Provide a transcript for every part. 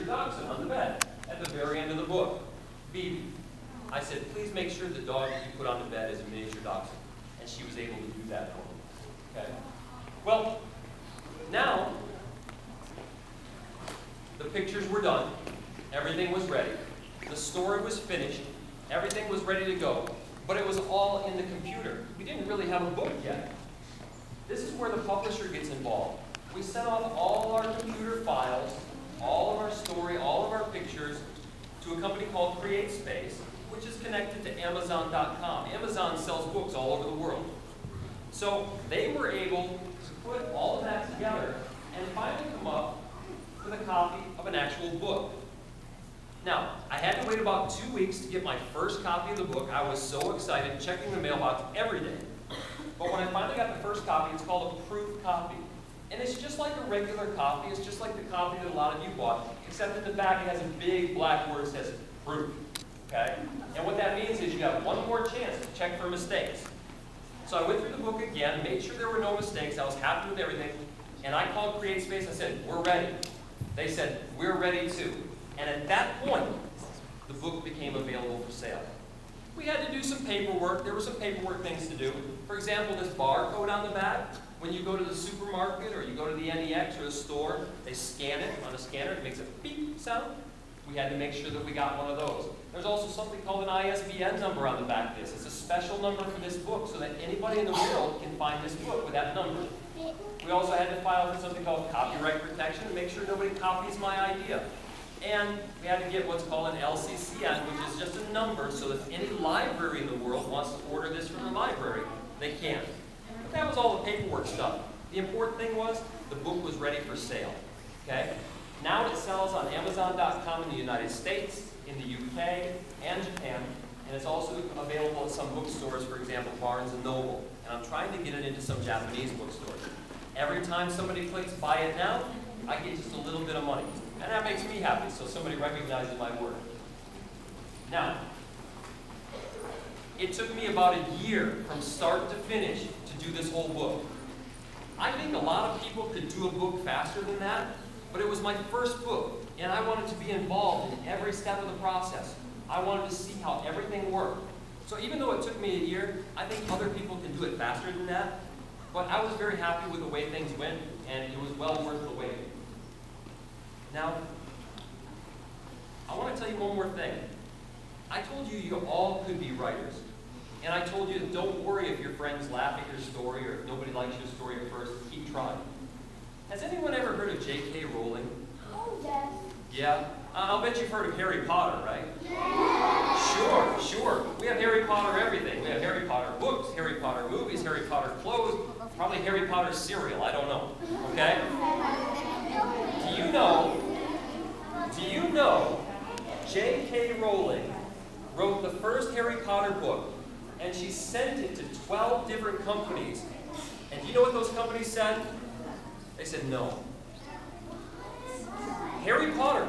miniature dachshund on the bed at the very end of the book. Bibi. I said, please make sure the dog that you put on the bed is a miniature dachshund. And she was able to do that for me. Okay? Well, now, the pictures were done. Everything was ready. The story was finished. Everything was ready to go. But it was all in the computer. We didn't really have a book yet. This is where the publisher gets involved. We sent off all our computer files, all of our story, all of our pictures to a company called CreateSpace, which is connected to Amazon.com. Amazon sells books all over the world. So they were able to put all of that together and finally come up with a copy of an actual book. Now, I had to wait about 2 weeks to get my first copy of the book. I was so excited, checking the mailbox every day. But when I finally got the first copy, it's called a proof copy. And it's just like a regular copy. It's just like the copy that a lot of you bought, except in the back it has a big black word that says proof. Okay? And what that means is you have one more chance to check for mistakes. So I went through the book again, made sure there were no mistakes. I was happy with everything. And I called CreateSpace. I said, we're ready. They said, we're ready too. And at that point, the book became available for sale. We had to do some paperwork. There were some paperwork things to do. For example, this barcode on the back, when you go to the supermarket or you go to the NEX or the store, they scan it on a scanner. It makes a beep sound. We had to make sure that we got one of those. There's also something called an ISBN number on the back of this. It's a special number for this book so that anybody in the world can find this book with that number. We also had to file for something called copyright protection to make sure nobody copies my idea. And we had to get what's called an LCCN, which is just a number so that any library in the world wants to order this from the library, they can. But that was all the paperwork stuff. The important thing was the book was ready for sale. Okay? Now it sells on Amazon.com in the United States, in the UK, and Japan, and it's also available at some bookstores, for example, Barnes & Noble. And I'm trying to get it into some Japanese bookstores. Every time somebody clicks buy it now, I get just a little bit of money. And that makes me happy, so somebody recognizes my work. Now, it took me about a year from start to finish to do this whole book. I think a lot of people could do a book faster than that, but it was my first book, and I wanted to be involved in every step of the process. I wanted to see how everything worked. So even though it took me a year, I think other people can do it faster than that. But I was very happy with the way things went, and it was well worth the wait. Now, I want to tell you one more thing. I told you you all could be writers. And I told you don't worry if your friends laugh at your story or if nobody likes your story at first. Keep trying. Has anyone ever heard of J.K. Rowling? Oh, yes. Yeah? I'll bet you've heard of Harry Potter, right? Yeah. Sure. We have Harry Potter everything. We have Harry Potter books, Harry Potter movies, Harry Potter clothes, probably Harry Potter cereal. I don't know. Okay? Do you know J.K. Rowling wrote the first Harry Potter book, and she sent it to 12 different companies. And do you know what those companies said? They said no. Harry Potter,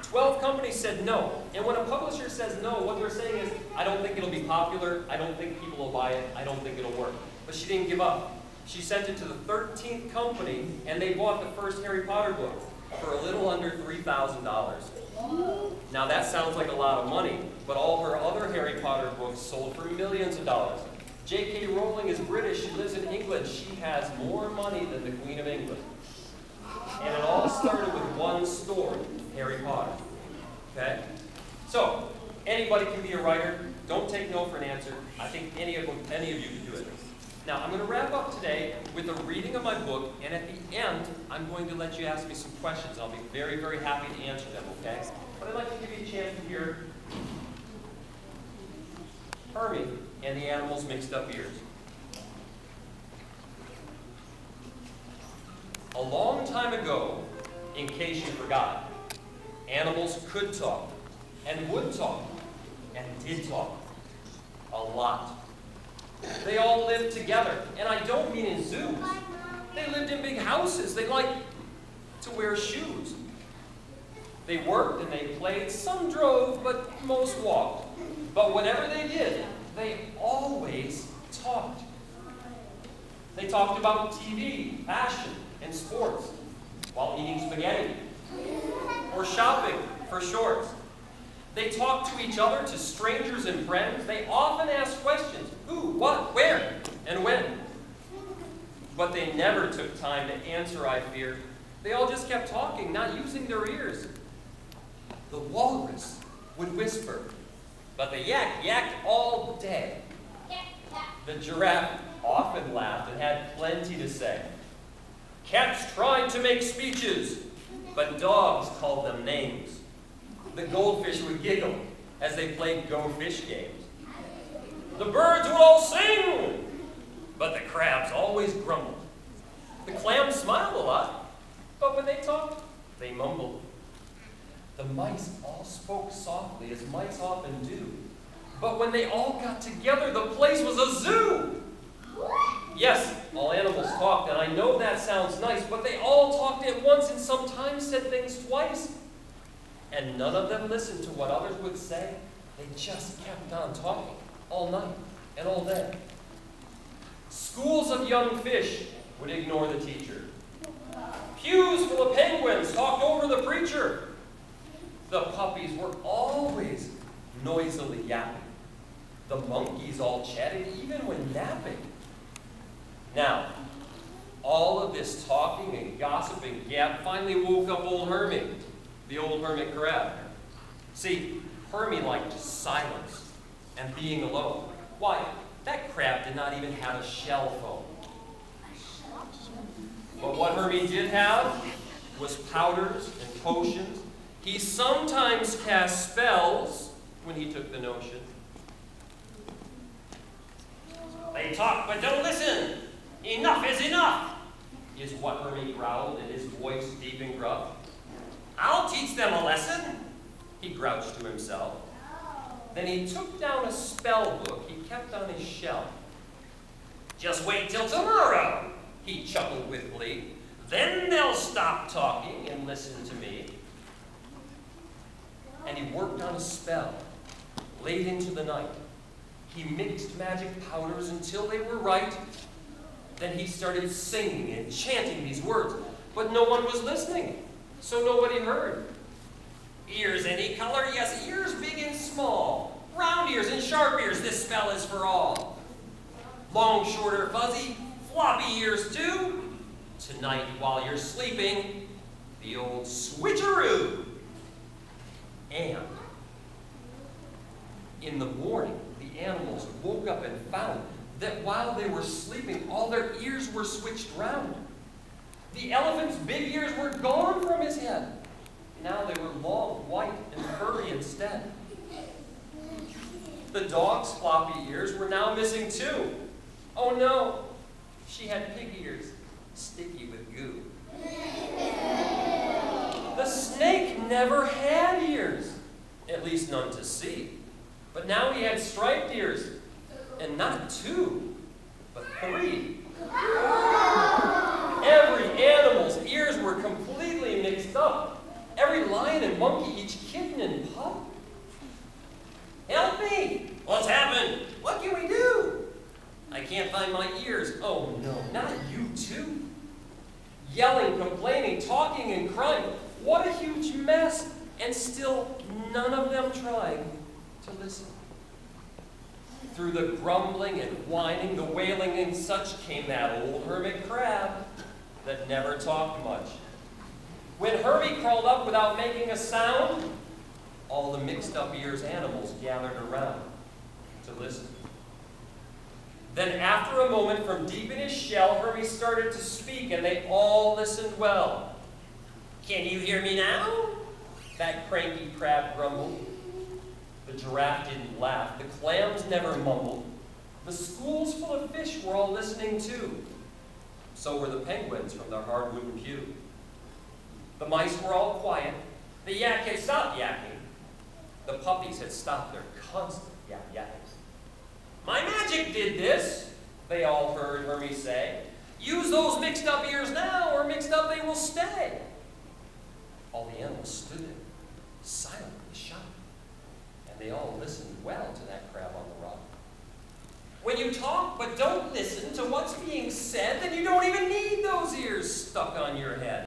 12 companies said no. And when a publisher says no, what they're saying is, I don't think it'll be popular, I don't think people will buy it, I don't think it'll work. But she didn't give up. She sent it to the 13th company, and they bought the first Harry Potter book for a little under $3,000. Now that sounds like a lot of money, but all her other Harry Potter books sold for millions of dollars. J.K. Rowling is British, she lives in England, she has more money than the Queen of England. And it all started with one story, Harry Potter. Okay? So, anybody can be a writer. Don't take no for an answer. I think any of you can do it. Now, I'm going to wrap up today with a reading of my book, and at the end, I'm going to let you ask me some questions. I'll be very, very happy to answer them, okay? But I'd like to give you a chance to hear Hermie and the Animals' Mixed Up Ears. A long time ago, in case you forgot, animals could talk, and would talk, and did talk. A lot. They all lived together, and I don't mean in zoos. They lived in big houses. They liked to wear shoes. They worked and they played. Some drove, but most walked. But whatever they did, they always talked. They talked about TV, fashion, and sports while eating spaghetti. Or or shopping for shorts. They talked to each other, to strangers and friends. They often asked questions, who, what, where, and when. But they never took time to answer, I fear. They all just kept talking, not using their ears. The walrus would whisper, but the yak yacked all day. The giraffe often laughed and had plenty to say. Cats tried to make speeches, but dogs called them names. The goldfish would giggle as they played Go Fish games. The birds would all sing, but the crabs always grumbled. The clams smiled a lot, but when they talked, they mumbled. The mice all spoke softly, as mice often do. But when they all got together, the place was a zoo. Yes, all animals talked, and I know that sounds nice, but they all talked at once and sometimes said things twice. And none of them listened to what others would say. They just kept on talking all night and all day. Schools of young fish would ignore the teacher. Pews full of penguins talked over the preacher. The puppies were always noisily yapping. The monkeys all chatted even when napping. Now, all of this talking and gossiping gap finally woke up old Hermie, the old hermit crab. See, Hermie liked silence and being alone. Why, that crab did not even have a shell phone. But what Hermie did have was powders and potions. He sometimes cast spells when he took the notion. They talk, but don't listen. Enough is enough, is what Hermie growled in his voice deep and gruff. I'll teach them a lesson, he grouched to himself. Then he took down a spell book he kept on his shelf. Just wait till tomorrow, he chuckled with glee. Then they'll stop talking and listen to me. And he worked on a spell late into the night. He mixed magic powders until they were right. Then he started singing and chanting these words, but no one was listening, so nobody heard. Ears any color, yes, ears big and small. Round ears and sharp ears, this spell is for all. Long, short, or fuzzy, floppy ears too. Tonight, while you're sleeping, the old switcheroo. And in the morning, the animals woke up and found that while they were sleeping, all their ears were switched round. The elephant's big ears were gone from his head. Now they were long, white, and furry instead. The dog's floppy ears were now missing too. Oh no, she had pig ears, sticky with goo. The snake never had ears, at least none to see. But now he had striped ears, and not 2, but 3. Every animal's ears were completely mixed up. Every lion and monkey, each kitten and pup. Help me! What's happened? What can we do? I can't find my ears. Oh no, not you too. Yelling, complaining, talking, and crying. What a huge mess, and still none of them trying to listen. Through the grumbling and whining, the wailing and such came that old hermit crab that never talked much. When Hermie crawled up without making a sound, all the mixed up ears animals gathered around to listen. Then after a moment from deep in his shell, Hermie started to speak and they all listened well. Can you hear me now? That cranky crab grumbled. The giraffe didn't laugh. The clams never mumbled. The schools full of fish were all listening too. So were the penguins from their hard wooden pew. The mice were all quiet. The yak had stopped yakking. The puppies had stopped their constant yak-yakking. My magic did this, they all heard Hermie say. Use those mixed up ears now, or mixed up they will stay. All the animals stood there, silently shocked. And they all listened well to that crab on the rock. When you talk but don't listen to what's being said, then you don't even need those ears stuck on your head.